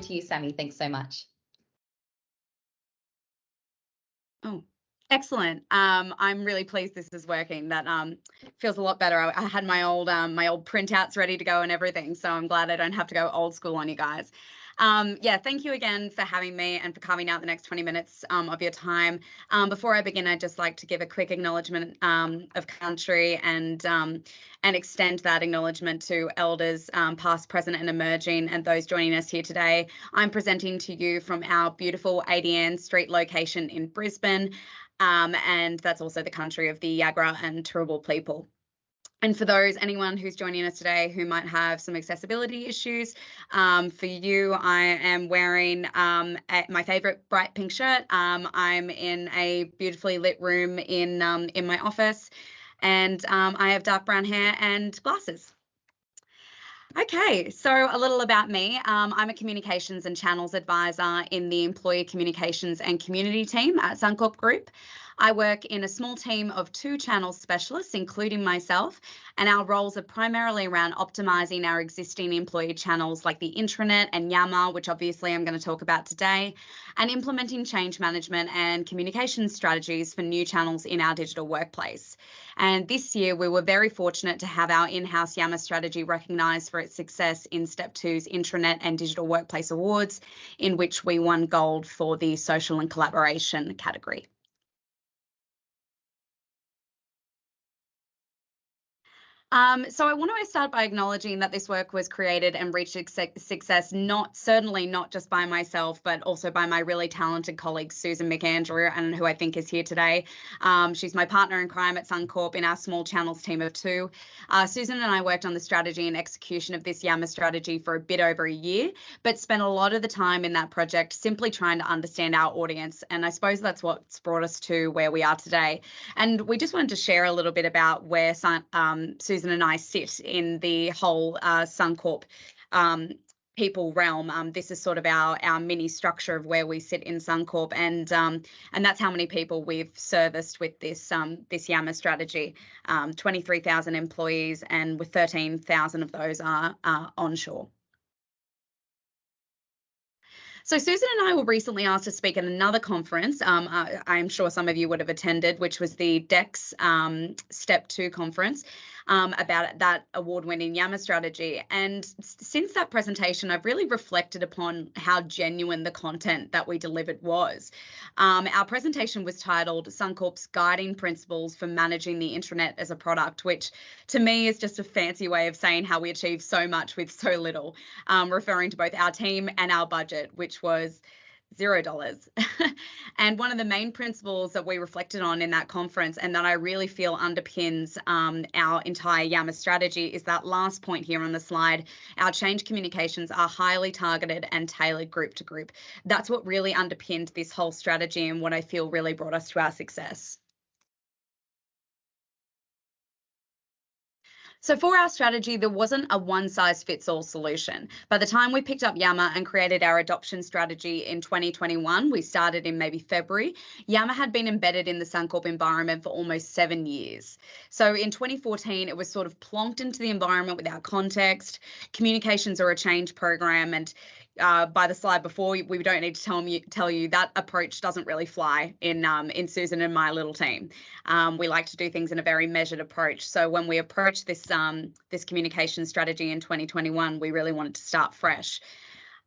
to you, Sammy. Thanks so much. Oh, excellent. I'm really pleased this is working. That feels a lot better. I had my old printouts ready to go and everything, so I'm glad I don't have to go old school on you guys. Yeah, thank you again for having me and for carving out the next 20 minutes of your time. Before I begin, I'd just like to give a quick acknowledgement of country and extend that acknowledgement to elders past, present and emerging, and those joining us here today. I'm presenting to you from our beautiful 80 Ann Street location in Brisbane, and that's also the country of the Yagra and Turrbal people. And for anyone who's joining us today who might have some accessibility issues, for you, I am wearing my favorite bright pink shirt. I'm in a beautifully lit room in my office, and I have dark brown hair and glasses. Okay, so a little about me. I'm a communications and channels advisor in the employee communications and community team at Suncorp Group. I work in a small team of 2 channels specialists, including myself, and our roles are primarily around optimizing our existing employee channels like the intranet and Yammer, which obviously I'm going to talk about today, and implementing change management and communication strategies for new channels in our digital workplace. And this year, we were very fortunate to have our in-house Yammer strategy recognised for its success in Step 2's Intranet and Digital Workplace Awards, in which we won gold for the social and collaboration category. So I want to start by acknowledging that this work was created and reached success certainly not just by myself, but also by my really talented colleague, Susan McAndrew, and who I think is here today. She's my partner in crime at Suncorp in our small channels team of 2. Susan and I worked on the strategy and execution of this Yammer strategy for a bit over a year, but spent a lot of the time in that project simply trying to understand our audience. And I suppose that's what's brought us to where we are today. And we just wanted to share a little bit about where Susan and I sit in the whole Suncorp people realm. This is sort of our mini structure of where we sit in Suncorp, and that's how many people we've serviced with this Yammer strategy. 23,000 employees, and with 13,000 of those are onshore. So Susan and I were recently asked to speak at another conference. I'm sure some of you would have attended, which was the DEX Step 2 conference, about that award-winning Yammer strategy. And since that presentation, I've really reflected upon how genuine the content that we delivered was. Our presentation was titled Suncorp's Guiding Principles for Managing the Intranet as a Product, which to me is just a fancy way of saying how we achieve so much with so little, referring to both our team and our budget, which was $0. And one of the main principles that we reflected on in that conference, and that I really feel underpins our entire Yammer strategy, is that last point here on the slide. Our change communications are highly targeted and tailored group to group. That's what really underpinned this whole strategy and what I feel really brought us to our success. So for our strategy, there wasn't a one-size-fits-all solution. By the time we picked up Yammer and created our adoption strategy in 2021, we started in maybe February, Yammer had been embedded in the Suncorp environment for almost 7 years. So in 2014, it was sort of plonked into the environment without context. Communications are a change program, and by the slide before, we don't need to tell you that approach doesn't really fly in Susan and my little team. We like to do things in a very measured approach. So when we approached this communication strategy in 2021, we really wanted to start fresh.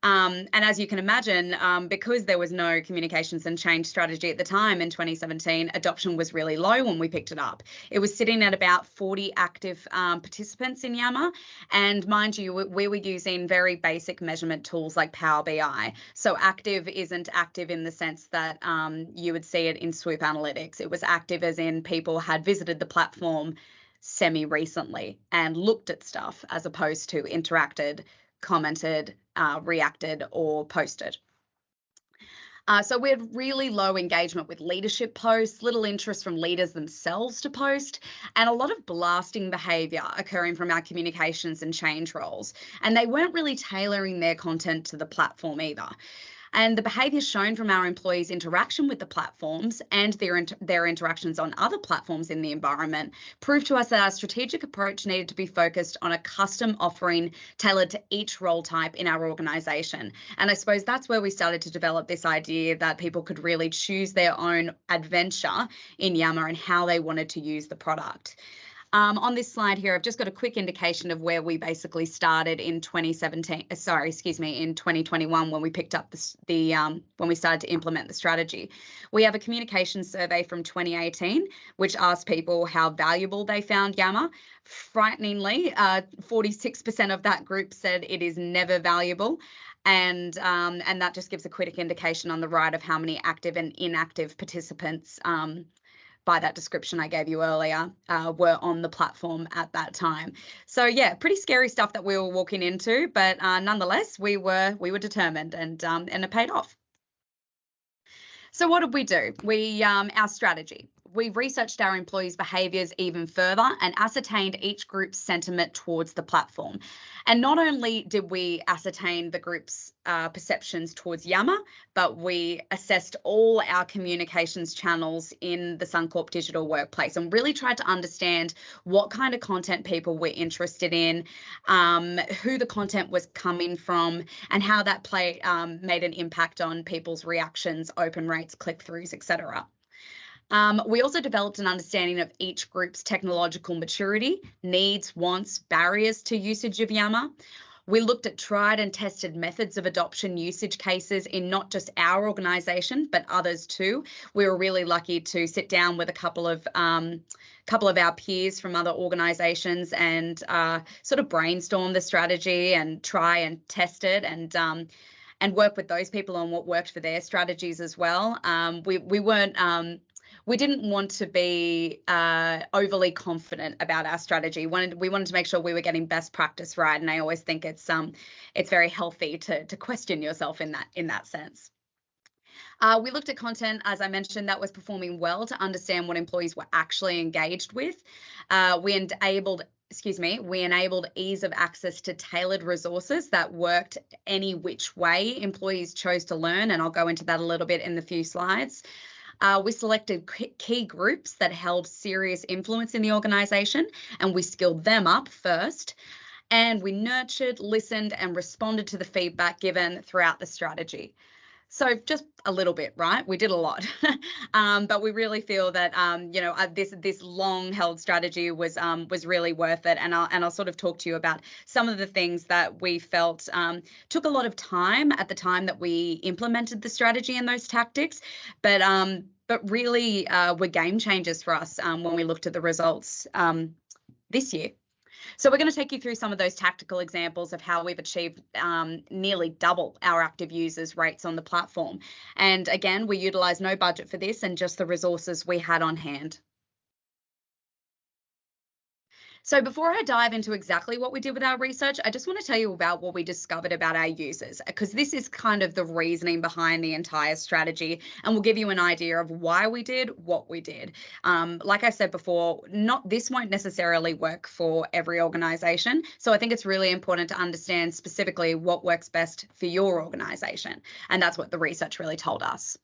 And as you can imagine, because there was no communications and change strategy at the time in 2017, adoption was really low when we picked it up. It was sitting at about 40 active participants in Yammer. And mind you, we were using very basic measurement tools like Power BI. So active isn't active in the sense that you would see it in Swoop Analytics. It was active as in people had visited the platform semi-recently and looked at stuff, as opposed to interacted, commented, reacted, or posted. So we had really low engagement with leadership posts, little interest from leaders themselves to post, and a lot of blasting behaviour occurring from our communications and change roles. And they weren't really tailoring their content to the platform either. And the behaviours shown from our employees' interaction with the platforms and their interactions on other platforms in the environment proved to us that our strategic approach needed to be focused on a custom offering tailored to each role type in our organisation. And I suppose that's where we started to develop this idea that people could really choose their own adventure in Yammer and how they wanted to use the product. On this slide here, I've just got a quick indication of where we basically started in 2021 when we picked up when we started to implement the strategy. We have a communication survey from 2018, which asked people how valuable they found Yammer. Frighteningly, 46% of that group said it is never valuable. And that just gives a quick indication on the right of how many active and inactive participants by that description I gave you earlier, were on the platform at that time. So yeah, pretty scary stuff that we were walking into, but nonetheless, we were determined, and it paid off. So what did we do? Our strategy. We researched our employees' behaviours even further and ascertained each group's sentiment towards the platform. And not only did we ascertain the group's perceptions towards Yammer, but we assessed all our communications channels in the Suncorp digital workplace and really tried to understand what kind of content people were interested in, who the content was coming from, and how that made an impact on people's reactions, open rates, click-throughs, etc. We also developed an understanding of each group's technological maturity, needs, wants, barriers to usage of Yammer. We looked at tried and tested methods of adoption usage cases in not just our organisation, but others too. We were really lucky to sit down with a couple of our peers from other organisations and sort of brainstorm the strategy and try and test it and work with those people on what worked for their strategies as well. We didn't want to be overly confident about our strategy. We wanted to make sure we were getting best practice right, and I always think it's very healthy to question yourself in that sense. We looked at content, as I mentioned, that was performing well to understand what employees were actually engaged with. We enabled ease of access to tailored resources that worked any which way employees chose to learn, and I'll go into that a little bit in the few slides. We selected key groups that held serious influence in the organisation, and we skilled them up first. And we nurtured, listened, and responded to the feedback given throughout the strategy. So just a little bit, right? We did a lot, but we really feel that this long-held strategy was really worth it. And I'll sort of talk to you about some of the things that we felt took a lot of time at the time that we implemented the strategy and those tactics, but really were game changers for us when we looked at the results this year. So we're going to take you through some of those tactical examples of how we've achieved nearly double our active users rates on the platform. And again, we utilised no budget for this and just the resources we had on hand. So before I dive into exactly what we did with our research, I just want to tell you about what we discovered about our users, because this is kind of the reasoning behind the entire strategy and will give you an idea of why we did what we did. Like I said before, this won't necessarily work for every organisation. So I think it's really important to understand specifically what works best for your organisation. And that's what the research really told us.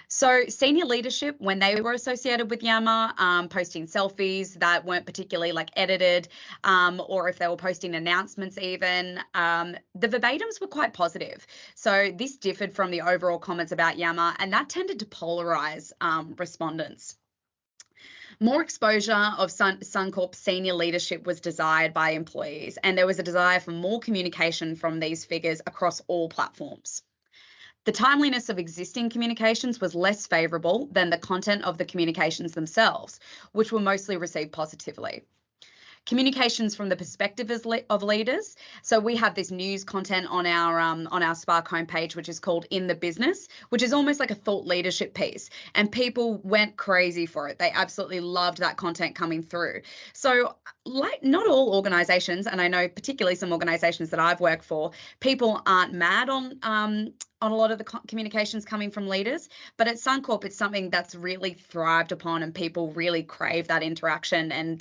So senior leadership, when they were associated with Yammer, posting selfies that weren't particularly edited, or if they were posting announcements even, the verbatims were quite positive. So this differed from the overall comments about Yammer, and that tended to polarize respondents. More exposure of Suncorp senior leadership was desired by employees, and there was a desire for more communication from these figures across all platforms. The timeliness of existing communications was less favourable than the content of the communications themselves, which were mostly received positively. Communications from the perspective of leaders. So we have this news content on our Spark homepage, which is called In the Business, which is almost like a thought leadership piece. And people went crazy for it. They absolutely loved that content coming through. So not all organisations, and I know particularly some organisations that I've worked for, people aren't mad on a lot of the communications coming from leaders, but at Suncorp, it's something that's really thrived upon, and people really crave that interaction and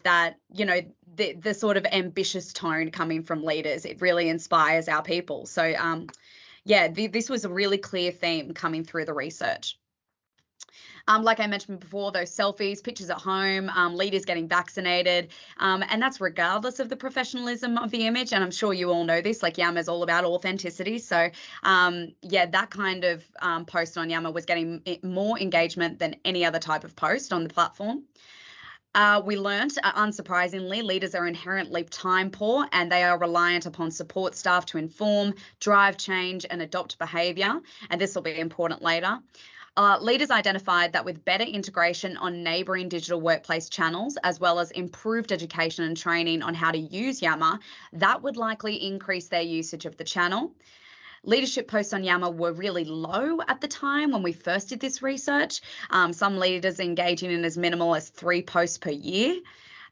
that, the sort of ambitious tone coming from leaders. It really inspires our people. So yeah, this was a really clear theme coming through the research. Like I mentioned before, those selfies, pictures at home, leaders getting vaccinated, and that's regardless of the professionalism of the image. And I'm sure you all know this, like Yammer is all about authenticity. So yeah, that kind of post on Yammer was getting more engagement than any other type of post on the platform. We learned, unsurprisingly, leaders are inherently time poor and they are reliant upon support staff to inform, drive change and adopt behaviour. And this will be important later. Leaders identified that with better integration on neighbouring digital workplace channels, as well as improved education and training on how to use Yammer, that would likely increase their usage of the channel. Leadership posts on Yammer were really low at the time when we first did this research. Some leaders engaging in as minimal as 3 posts per year.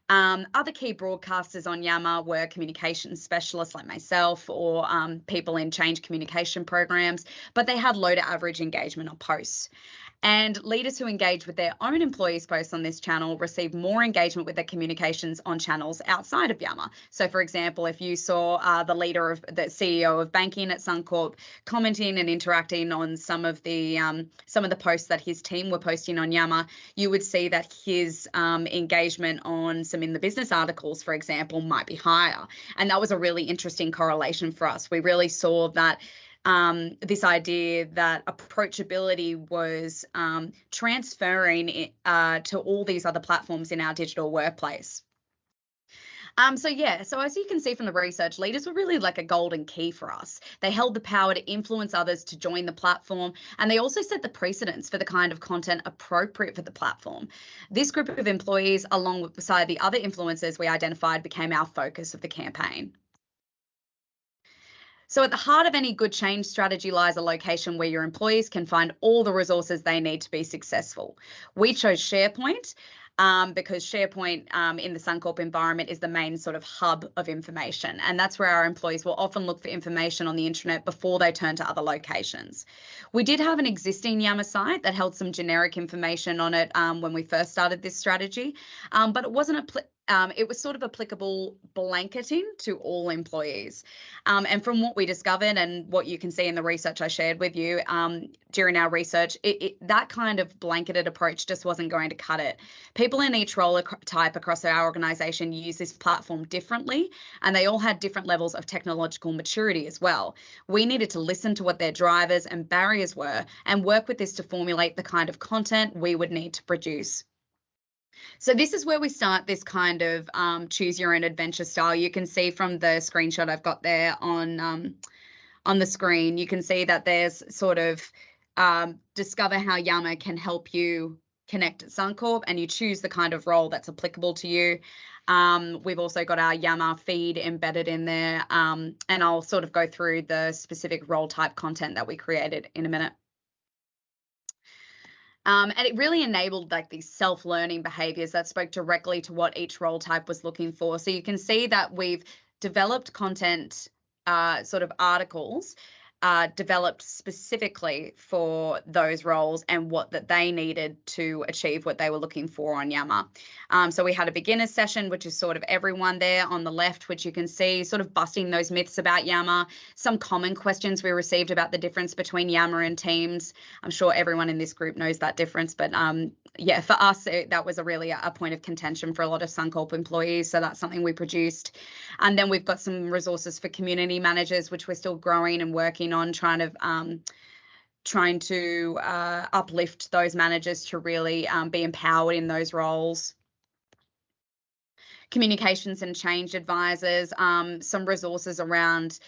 Other key broadcasters on Yammer were communications specialists like myself or people in change communication programs, but they had low to average engagement on posts. And leaders who engage with their own employees' posts on this channel receive more engagement with their communications on channels outside of Yammer. So, for example, if you saw the CEO of banking at Suncorp commenting and interacting on some of the posts that his team were posting on Yammer, you would see that his engagement on some in the business articles, for example, might be higher. And that was a really interesting correlation for us. We really saw that this idea that approachability was transferring to all these other platforms in our digital workplace. So as you can see from the research, leaders were really like a golden key for us. They held the power to influence others to join the platform, and they also set the precedence for the kind of content appropriate for the platform. This group of employees, alongside the other influencers we identified, became our focus of the campaign. So at the heart of any good change strategy lies a location where your employees can find all the resources they need to be successful. We chose SharePoint because SharePoint in the Suncorp environment is the main sort of hub of information. And that's where our employees will often look for information on the internet before they turn to other locations. We did have an existing Yammer site that held some generic information on it when we first started this strategy, but it wasn't it was sort of applicable blanketing to all employees. And from what we discovered and what you can see in the research I shared with you during our research, that kind of blanketed approach just wasn't going to cut it. People in each role type across our organisation use this platform differently, and they all had different levels of technological maturity as well. We needed to listen to what their drivers and barriers were and work with this to formulate the kind of content we would need to produce. So this is where we start this kind of choose your own adventure style. You can see from the screenshot I've got there on the screen, you can see that there's sort of discover how Yammer can help you connect at Suncorp, and you choose the kind of role that's applicable to you. We've also got our Yammer feed embedded in there, and I'll sort of go through the specific role type content that we created in a minute. And it really enabled like these self-learning behaviors that spoke directly to what each role type was looking for. So you can see that we've developed content, sort of articles, developed specifically for those roles and what that they needed to achieve what they were looking for on Yammer. So we had a beginner session, which is sort of everyone there on the left, which you can see sort of busting those myths about Yammer, some common questions we received about the difference between Yammer and Teams. I'm sure everyone in this group knows that difference, but yeah, for us, that was really a point of contention for a lot of Suncorp employees. So that's something we produced. And then we've got some resources for community managers, which we're still growing and working on, trying to uplift those managers to really be empowered in those roles. Communications and change advisors, some resources around,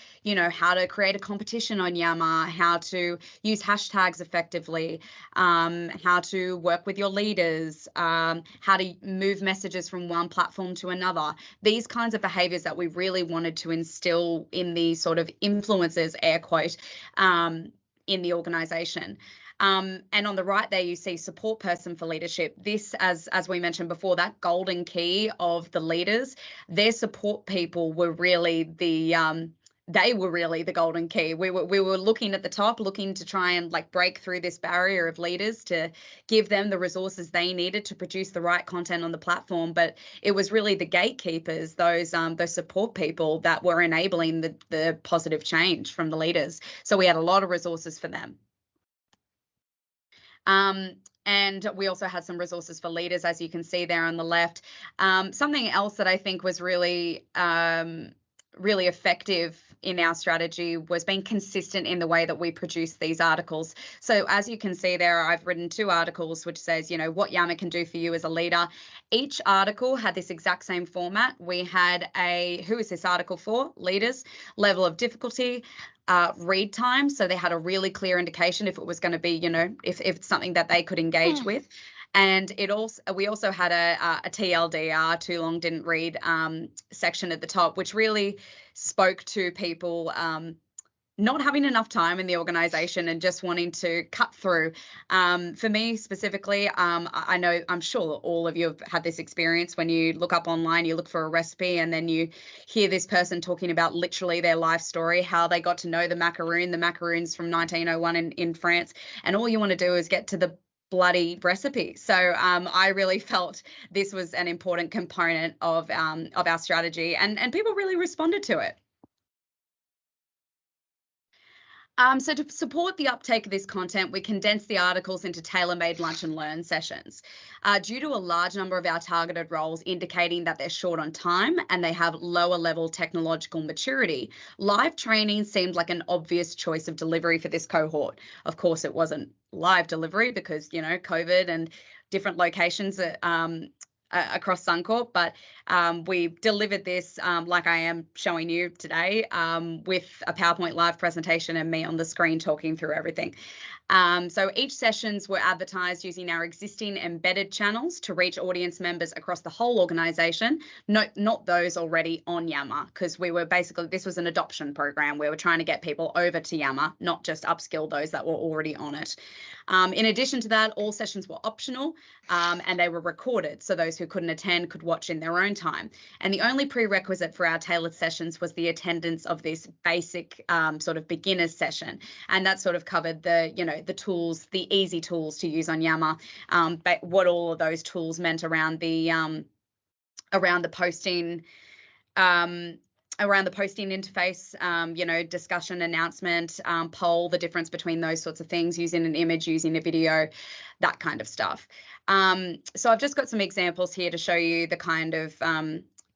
how to create a competition on Yammer, how to use hashtags effectively, how to work with your leaders, how to move messages from one platform to another. These kinds of behaviors that we really wanted to instill in the sort of influencers, air quote, in the organization. And on the right there, you see support person for leadership. This, as we mentioned before, that golden key of the leaders, their support people were really the they were really the golden key. We were looking at the top, looking to try and like break through this barrier of leaders to give them the resources they needed to produce the right content on the platform. But it was really the gatekeepers, those support people, that were enabling the positive change from the leaders. So we had a lot of resources for them. And we also had some resources for leaders, as you can see there on the left. Something else that I think was really really effective in our strategy was being consistent in the way that we produce these articles. So as you can see there, I've written 2 articles which says, you know, what Yammer can do for you as a leader. Each article had this exact same format. We had a who is this article for? Leaders, level of difficulty, read time. So they had a really clear indication if it was going to be, you know, if it's something that they could engage with. And we also had a TLDR, too long didn't read, section at the top, which really spoke to people not having enough time in the organization and just wanting to cut through. For me specifically, I know, I'm sure all of you have had this experience when you look up online, you look for a recipe, and then you hear this person talking about literally their life story, how they got to know the macaroons from 1901 in France, and all you want to do is get to the bloody recipe. So I really felt this was an important component of our strategy, and people really responded to it. So to support the uptake of this content, we condensed the articles into tailor-made lunch and learn sessions. Due to a large number of our targeted roles indicating that they're short on time and they have lower level technological maturity, live training seemed like an obvious choice of delivery for this cohort. Of course, it wasn't live delivery because, you know, COVID and different locations across Suncorp, but we delivered this like I am showing you today, with a PowerPoint live presentation and me on the screen talking through everything. So each sessions were advertised using our existing embedded channels to reach audience members across the whole organisation, not those already on Yammer, because we were basically, this was an adoption program. We were trying to get people over to Yammer, not just upskill those that were already on it. In addition to that, all sessions were optional and they were recorded, so those who couldn't attend could watch in their own time. And the only prerequisite for our tailored sessions was the attendance of this basic sort of beginner's session. And that sort of covered the, you know, the tools, the easy tools to use on Yammer, but what all of those tools meant around the posting, around the posting interface, you know, discussion, announcement, poll, the difference between those sorts of things, using an image, using a video, that kind of stuff. So I've just got some examples here to show you the kind of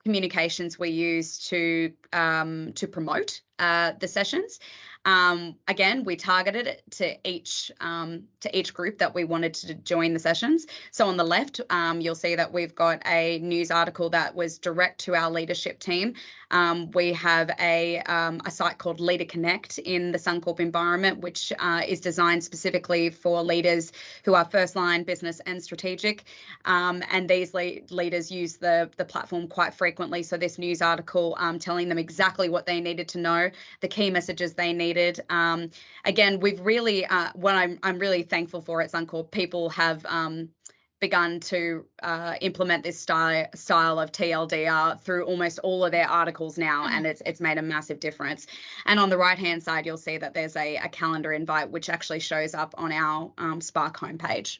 communications we use to promote the sessions. Again, we targeted it to each group that we wanted to join the sessions. So on the left, you'll see that we've got a news article that was direct to our leadership team. We have a site called Leader Connect in the Suncorp environment, which is designed specifically for leaders who are first line, business and strategic. And these leaders use the platform quite frequently. So this news article telling them exactly what they needed to know, the key messages they needed. Again, we've really, what I'm really thankful for at Suncorp, people have begun to implement this style of TLDR through almost all of their articles now, and it's made a massive difference. And on the right-hand side, you'll see that there's a calendar invite, which actually shows up on our Spark homepage.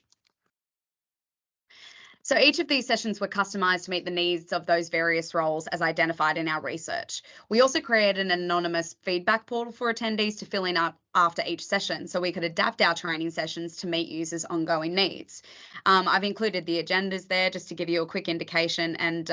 So each of these sessions were customised to meet the needs of those various roles as identified in our research. We also created an anonymous feedback portal for attendees to fill in up after each session, so we could adapt our training sessions to meet users' ongoing needs. I've included the agendas there just to give you a quick indication, and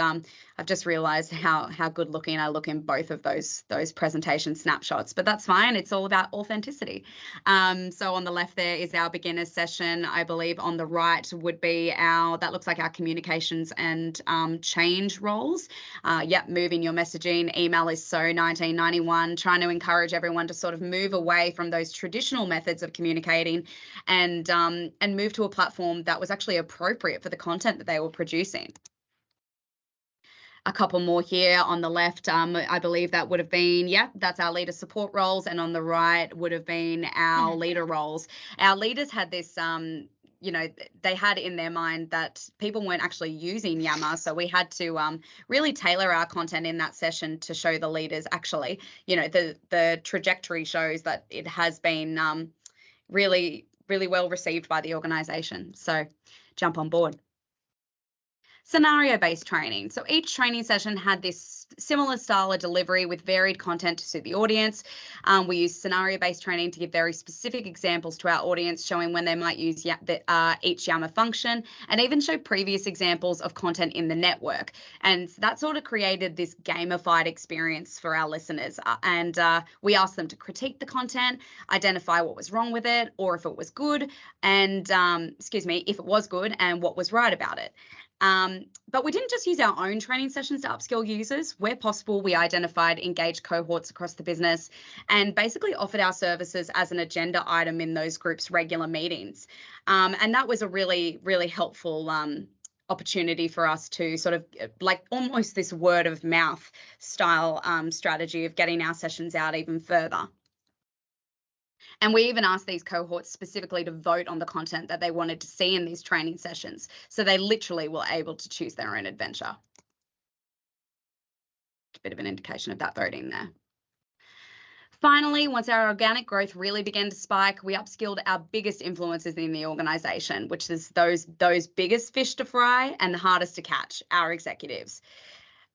I've just realised how good looking I look in both of those presentation snapshots, but that's fine. It's all about authenticity. So on the left there is our beginners session. I believe on the right would be that looks like our communications and change roles. Yep, moving your messaging. Email is so 1991, trying to encourage everyone to sort of move away from those traditional methods of communicating and move to a platform that was actually appropriate for the content that they were producing. A couple more here on the left, I believe that would have been, that's our leader support roles, and on the right would have been our leader roles. Our leaders had this you know, they had in their mind that people weren't actually using Yammer. So we had to really tailor our content in that session to show the leaders actually, you know, the trajectory shows that it has been really, really well received by the organization. So jump on board. Scenario-based training. So each training session had this similar style of delivery with varied content to suit the audience. We used scenario-based training to give very specific examples to our audience, showing when they might use each Yammer function, and even show previous examples of content in the network. And that sort of created this gamified experience for our listeners. And we asked them to critique the content, identify what was wrong with it, or if it was good, and if it was good and what was right about it. But we didn't just use our own training sessions to upskill users. Where possible, we identified engaged cohorts across the business and basically offered our services as an agenda item in those groups' regular meetings. And that was a really, really helpful opportunity for us to sort of like almost this word of mouth style strategy of getting our sessions out even further. And we even asked these cohorts specifically to vote on the content that they wanted to see in these training sessions. So they literally were able to choose their own adventure. A bit of an indication of that voting there. Finally, once our organic growth really began to spike, we upskilled our biggest influencers in the organization, which is those biggest fish to fry and the hardest to catch, our executives.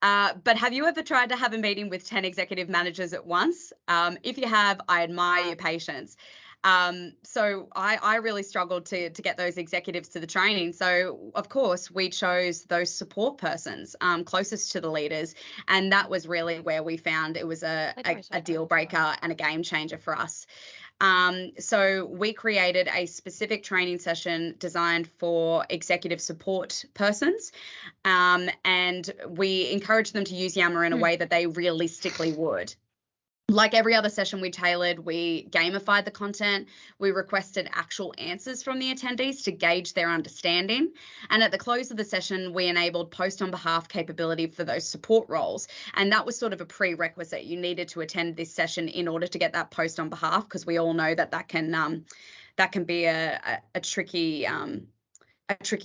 But have you ever tried to have a meeting with 10 executive managers at once? If you have, I admire your patience. So I really struggled to get those executives to the training. So of course we chose those support persons closest to the leaders. And that was really where we found it was a deal breaker and a game changer for us. So we created a specific training session designed for executive support persons, and we encouraged them to use Yammer in a way that they realistically would. Like every other session we tailored, we gamified the content, we requested actual answers from the attendees to gauge their understanding. And at the close of the session, we enabled post on behalf capability for those support roles. And that was sort of a prerequisite. You needed to attend this session in order to get that post on behalf, because we all know that can be a tricky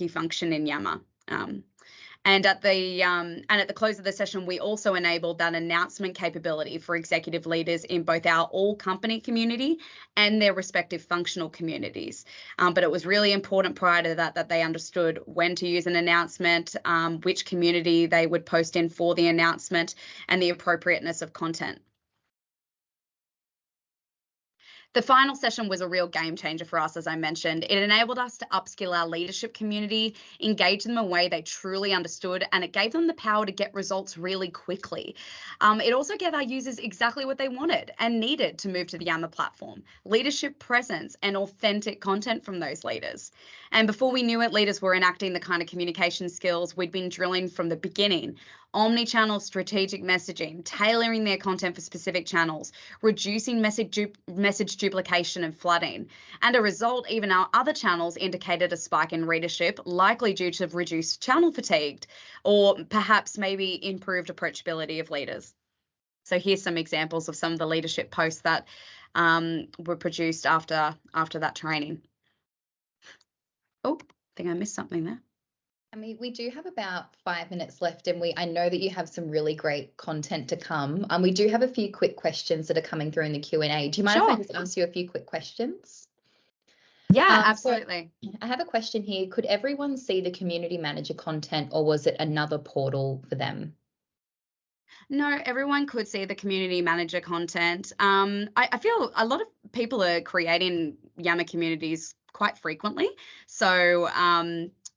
function in Yammer. And at the close of the session, we also enabled that announcement capability for executive leaders in both our all company community and their respective functional communities. But it was really important prior to that they understood when to use an announcement, which community they would post in for the announcement, and the appropriateness of content. The final session was a real game changer for us, as I mentioned. It enabled us to upskill our leadership community, engage them in a way they truly understood, and it gave them the power to get results really quickly. It also gave our users exactly what they wanted and needed to move to the Yammer platform: leadership presence and authentic content from those leaders. And before we knew it, leaders were enacting the kind of communication skills we'd been drilling from the beginning: omni-channel strategic messaging, tailoring their content for specific channels, reducing message duplication and flooding. And a result, even our other channels indicated a spike in readership, likely due to reduced channel fatigue, or perhaps maybe improved approachability of leaders. So here's some examples of some of the leadership posts that were produced after that training. Oh, I think I missed something there. I mean, we do have about 5 minutes left, and I know that you have some really great content to come. We do have a few quick questions that are coming through in the Q&A. Do you mind if I just ask you a few quick questions? Yeah, absolutely. So I have a question here. Could everyone see the community manager content, or was it another portal for them? No, everyone could see the community manager content. I feel a lot of people are creating Yammer communities quite frequently. So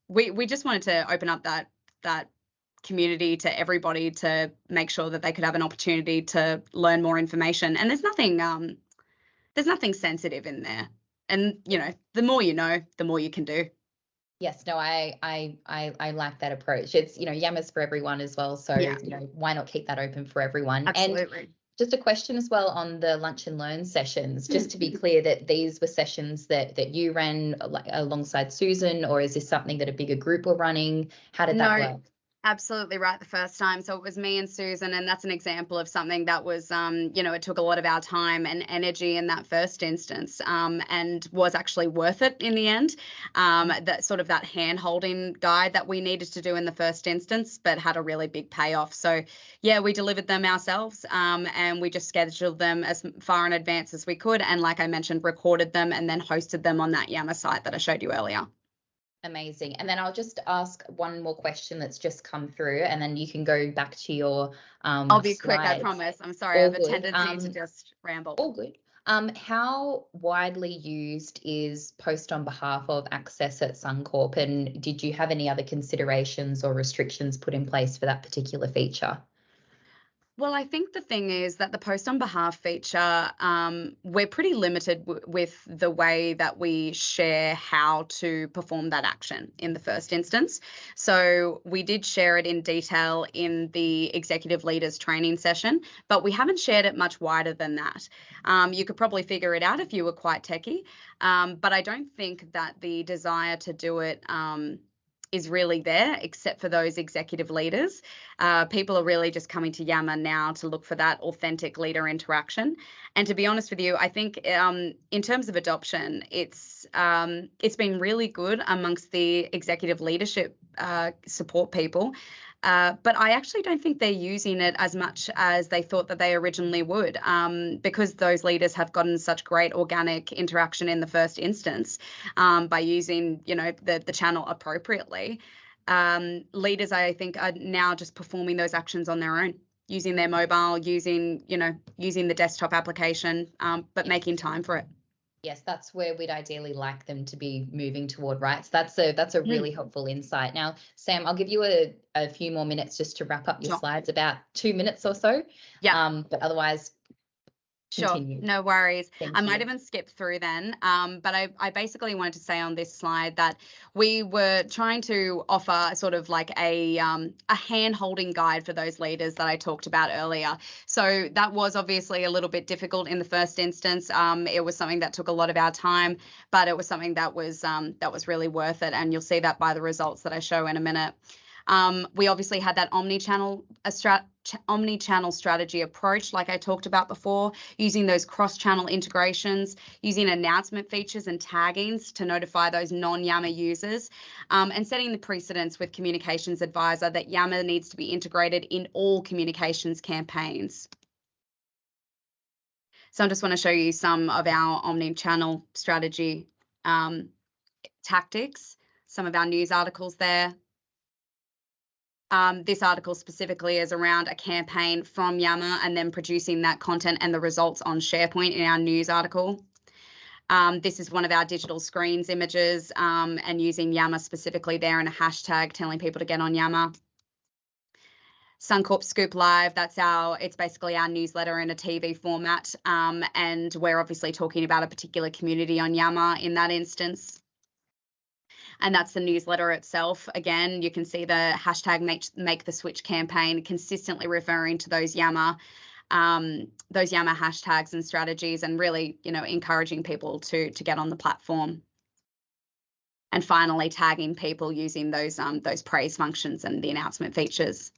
we just wanted to open up that community to everybody to make sure that they could have an opportunity to learn more information. And there's nothing sensitive in there. And you know, the more you know, the more you can do. Yes, no, I like that approach. It's, you know, Yammer's for everyone as well. So, Yeah. you know, why not keep that open for everyone? Absolutely. And just a question as well on the lunch and learn sessions, just to be clear that these were sessions that you ran alongside Susan, or is this something that a bigger group were running? How did that work? Absolutely right the first time. So it was me and Susan, and that's an example of something that was, it took a lot of our time and energy in that first instance, and was actually worth it in the end. That sort of that hand-holding guide that we needed to do in the first instance, but had a really big payoff. So yeah, we delivered them ourselves, and we just scheduled them as far in advance as we could. And like I mentioned, recorded them and then hosted them on that Yammer site that I showed you earlier. Amazing. And then I'll just ask one more question that's just come through, and then you can go back to your I'll be slides. quick, I promise. I'm sorry, I have a tendency to just ramble. All good. How widely used is Post on Behalf of Access at Suncorp, and did you have any other considerations or restrictions put in place for that particular feature? Well, I think the thing is that the Post on Behalf feature, we're pretty limited with the way that we share how to perform that action in the first instance. So we did share it in detail in the executive leaders training session, but we haven't shared it much wider than that. You could probably figure it out if you were quite techie, but I don't think that the desire to do it is really there, except for those executive leaders. People are really just coming to Yammer now to look for that authentic leader interaction. And to be honest with you, I think in terms of adoption, it's been really good amongst the executive leadership support people. But I actually don't think they're using it as much as they thought that they originally would, because those leaders have gotten such great organic interaction in the first instance by using, the channel appropriately. Leaders, I think, are now just performing those actions on their own, using their mobile, using the desktop application, but making time for it. Yes, that's where we'd ideally like them to be moving toward, right? So that's a really helpful insight. Now, Sam, I'll give you a few more minutes just to wrap up your slides, about 2 minutes or so. Yeah. But otherwise, continue. Sure, no worries. I might even skip through then, but I basically wanted to say on this slide that we were trying to offer sort of like a hand-holding guide for those leaders that I talked about earlier. So that was obviously a little bit difficult in the first instance. It was something that took a lot of our time, but it was something that was really worth it, and you'll see that by the results that I show in a minute. We obviously had that omni-channel strategy approach, like I talked about before, using those cross-channel integrations, using announcement features and taggings to notify those non-Yammer users, and setting the precedence with Communications Advisor that Yammer needs to be integrated in all communications campaigns. So I just want to show you some of our omni-channel strategy tactics, some of our news articles there. This article specifically is around a campaign from Yammer and then producing that content and the results on SharePoint in our news article. This is one of our digital screens images, and using Yammer specifically there and a hashtag telling people to get on Yammer. Suncorp Scoop Live, it's basically our newsletter in a TV format, and we're obviously talking about a particular community on Yammer in that instance. And that's the newsletter itself. Again, you can see the hashtag make the switch campaign consistently referring to those Yammer hashtags and strategies, and really, encouraging people to get on the platform. And finally, tagging people using those praise functions and the announcement features.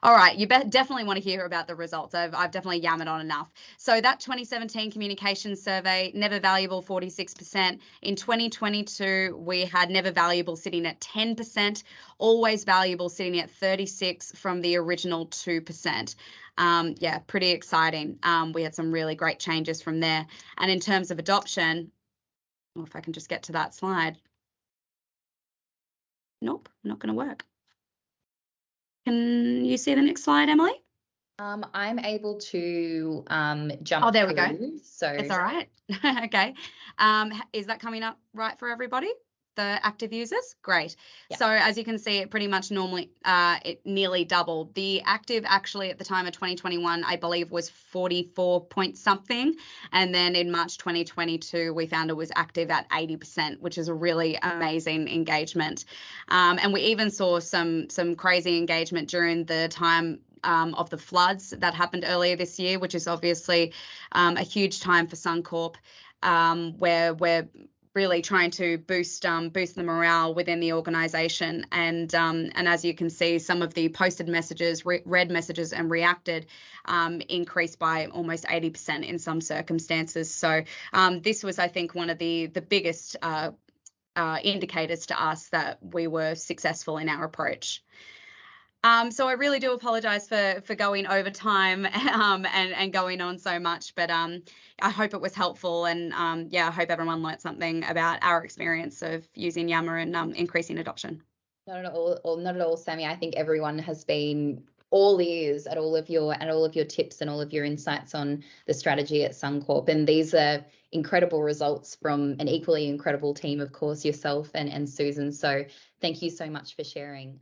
All right, you definitely want to hear about the results. I've definitely yammered on enough. So that 2017 communications survey, never valuable 46%. In 2022, we had never valuable sitting at 10%, always valuable sitting at 36% from the original 2%. Yeah, pretty exciting. We had some really great changes from there. And in terms of adoption, well, if I can just get to that slide. Nope, not going to work. Can you see the next slide, Emily? I'm able to jump. Oh, there we go. So it's all right. Okay. Is that coming up right for everybody? The active users? Great. Yep. So as you can see, it pretty much it nearly doubled. The active actually at the time of 2021, I believe, was 44 point something. And then in March 2022, we found it was active at 80%, which is a really amazing engagement. And we even saw some crazy engagement during the time of the floods that happened earlier this year, which is obviously a huge time for Suncorp, where we're really trying to boost the morale within the organization. And as you can see, some of the posted messages, read messages and reacted increased by almost 80% in some circumstances. So this was, I think, one of the biggest indicators to us that we were successful in our approach. So I really do apologize for going over time and going on so much, but I hope it was helpful, and I hope everyone learned something about our experience of using Yammer and increasing adoption. Not at all, Sammy. I think everyone has been all ears at all of your tips and all of your insights on the strategy at Suncorp, and these are incredible results from an equally incredible team, of course, yourself and Susan. So thank you so much for sharing.